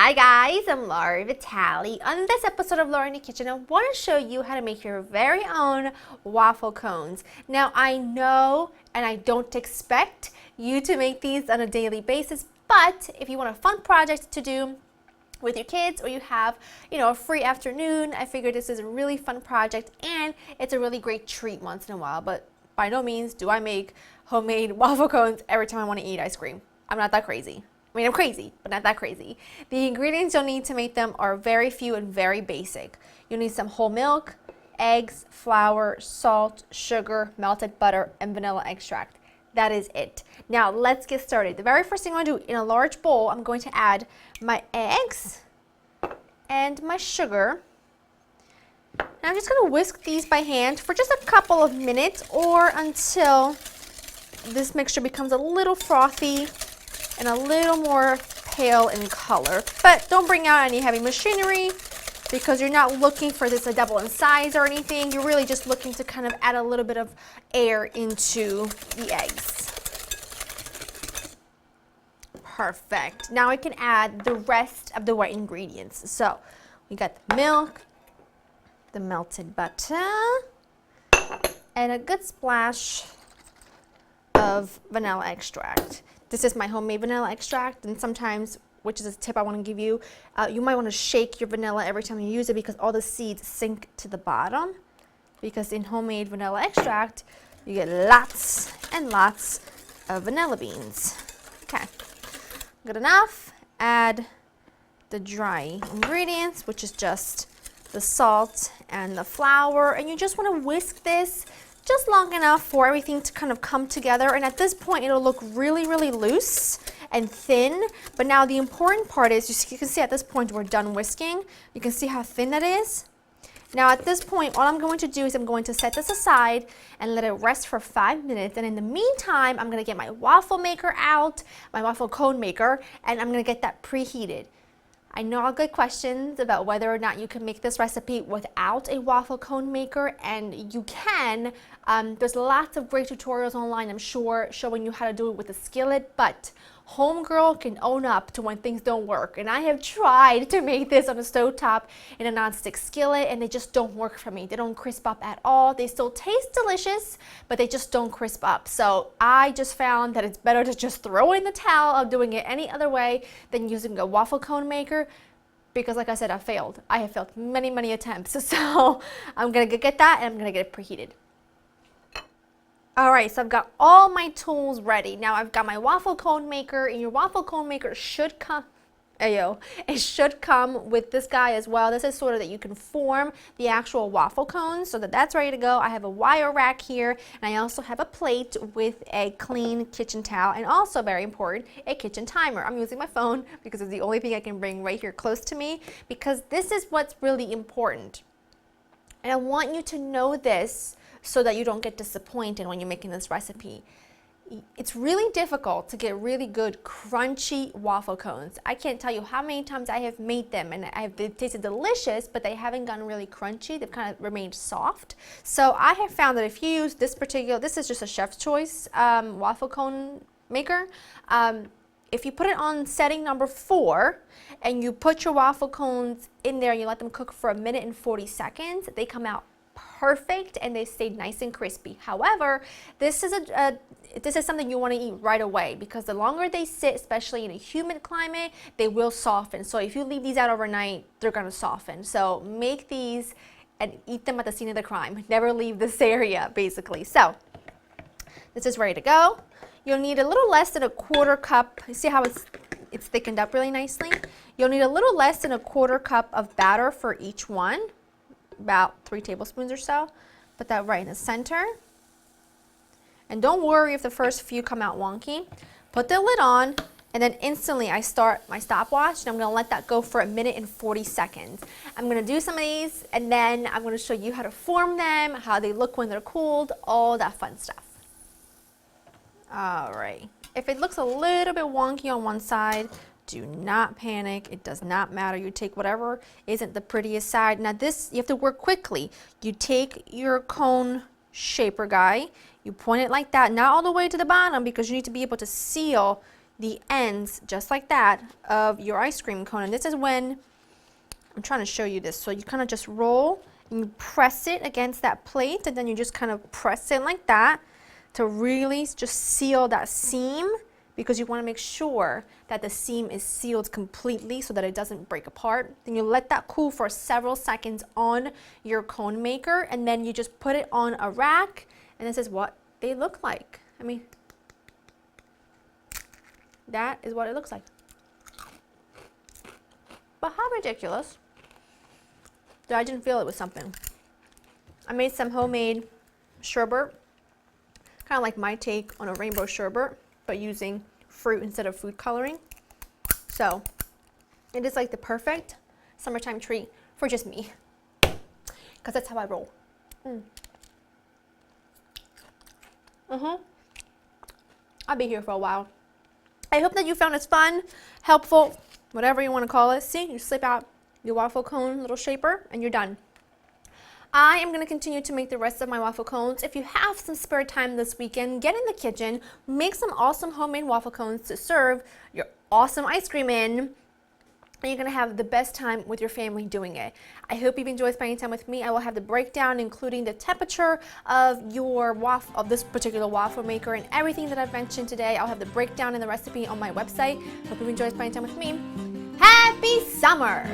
Hi guys, I'm Laura Vitale. On this episode of Laura in the Kitchen, I want to show you how to make your very own waffle cones. Now I know and I don't expect you to make these on a daily basis, but if you want a fun project to do with your kids or you have, a free afternoon, I figured this is a really fun project and it's a really great treat once in a while. But by no means do I make homemade waffle cones every time I want to eat ice cream. I'm not that crazy. I mean, I'm crazy, but not that crazy. The ingredients you'll need to make them are very few and very basic. You'll need some whole milk, eggs, flour, salt, sugar, melted butter, and vanilla extract. That is it. Now let's get started. The very first thing I'm going to do, in a large bowl, I'm going to add my eggs and my sugar. And I'm just going to whisk these by hand for just a couple of minutes or until this mixture becomes a little frothy and a little more pale in color. But don't bring out any heavy machinery because you're not looking for this to double in size or anything. You're really just looking to kind of add a little bit of air into the eggs. Perfect. Now I can add the rest of the wet ingredients. So we got the milk, the melted butter, and a good splash of vanilla extract. This is my homemade vanilla extract, and sometimes, which is a tip I want to give you, you might want to shake your vanilla every time you use it because all the seeds sink to the bottom. Because in homemade vanilla extract, you get lots and lots of vanilla beans. Okay, good enough. Add the dry ingredients, which is just the salt and the flour, and you just want to whisk this just long enough for everything to kind of come together. And at this point, it'll look really, really loose and thin. But now the important part is, you can see at this point we're done whisking. You can see how thin that is. Now at this point, all I'm going to do is I'm going to set this aside and let it rest for 5 minutes. And in the meantime, I'm going to get my waffle maker out, my waffle cone maker, and I'm going to get that preheated. I know I'll get questions about whether or not you can make this recipe without a waffle cone maker, and you can. There's lots of great tutorials online, I'm sure, showing you how to do it with a skillet, but homegirl can own up to when things don't work. And I have tried to make this on a stovetop in a nonstick skillet, and they just don't work for me. They don't crisp up at all. They still taste delicious, but they just don't crisp up. So I just found that it's better to just throw in the towel of doing it any other way than using a waffle cone maker, because like I said, I failed. I have failed many, many attempts. So I'm gonna get that, and I'm gonna get it preheated. All right, so I've got all my tools ready. Now I've got my waffle cone maker, and your waffle cone maker should come, it should come with this guy as well. This is sort of that you can form the actual waffle cones, so that's ready to go. I have a wire rack here, and I also have a plate with a clean kitchen towel, and also very important, a kitchen timer. I'm using my phone because it's the only thing I can bring right here close to me, because this is what's really important. And I want you to know this so that you don't get disappointed when you're making this recipe. It's really difficult to get really good crunchy waffle cones. I can't tell you how many times I have made them and they've tasted delicious, but they haven't gotten really crunchy. They've kind of remained soft. So I have found that if you use this is just a chef's choice waffle cone maker. If you put it on setting number 4 and you put your waffle cones in there and you let them cook for 1 minute and 40 seconds, they come out perfect and they stay nice and crispy. However, this is something you want to eat right away, because the longer they sit, especially in a humid climate, they will soften. So if you leave these out overnight, they're going to soften. So make these and eat them at the scene of the crime. Never leave this area, basically. So this is ready to go. You'll need a little less than a 1/4 cup. See how it's thickened up really nicely? You'll need a little less than a 1/4 cup of batter for each one. About 3 tablespoons or so. Put that right in the center. And don't worry if the first few come out wonky. Put the lid on, and then instantly I start my stopwatch, and I'm going to let that go for 1 minute and 40 seconds. I'm going to do some of these, and then I'm going to show you how to form them, how they look when they're cooled, all that fun stuff. All right. If it looks a little bit wonky on one side, do not panic. It does not matter. You take whatever isn't the prettiest side. Now this, you have to work quickly. You take your cone shaper guy, you point it like that, not all the way to the bottom, because you need to be able to seal the ends, just like that, of your ice cream cone. And this is when, I'm trying to show you this, so you kind of just roll and you press it against that plate, and then you just kind of press it like that to really just seal that seam, because you want to make sure that the seam is sealed completely so that it doesn't break apart. Then you let that cool for several seconds on your cone maker, and then you just put it on a rack, and this is what they look like. I mean, that is what it looks like. But how ridiculous that I didn't feel it was something. I made some homemade sherbet, kind of like my take on a rainbow sherbet, but using fruit instead of food coloring. So it is like the perfect summertime treat for just me, because that's how I roll. I'll be here for a while. I hope that you found this fun, helpful, whatever you want to call it. See, you slip out your waffle cone little shaper and you're done. I am going to continue to make the rest of my waffle cones. If you have some spare time this weekend, get in the kitchen, make some awesome homemade waffle cones to serve your awesome ice cream in, and you're going to have the best time with your family doing it. I hope you've enjoyed spending time with me. I will have the breakdown, including the temperature of your waffle, of this particular waffle maker, and everything that I've mentioned today. I'll have the breakdown and the recipe on my website. Hope you've enjoyed spending time with me. Happy summer!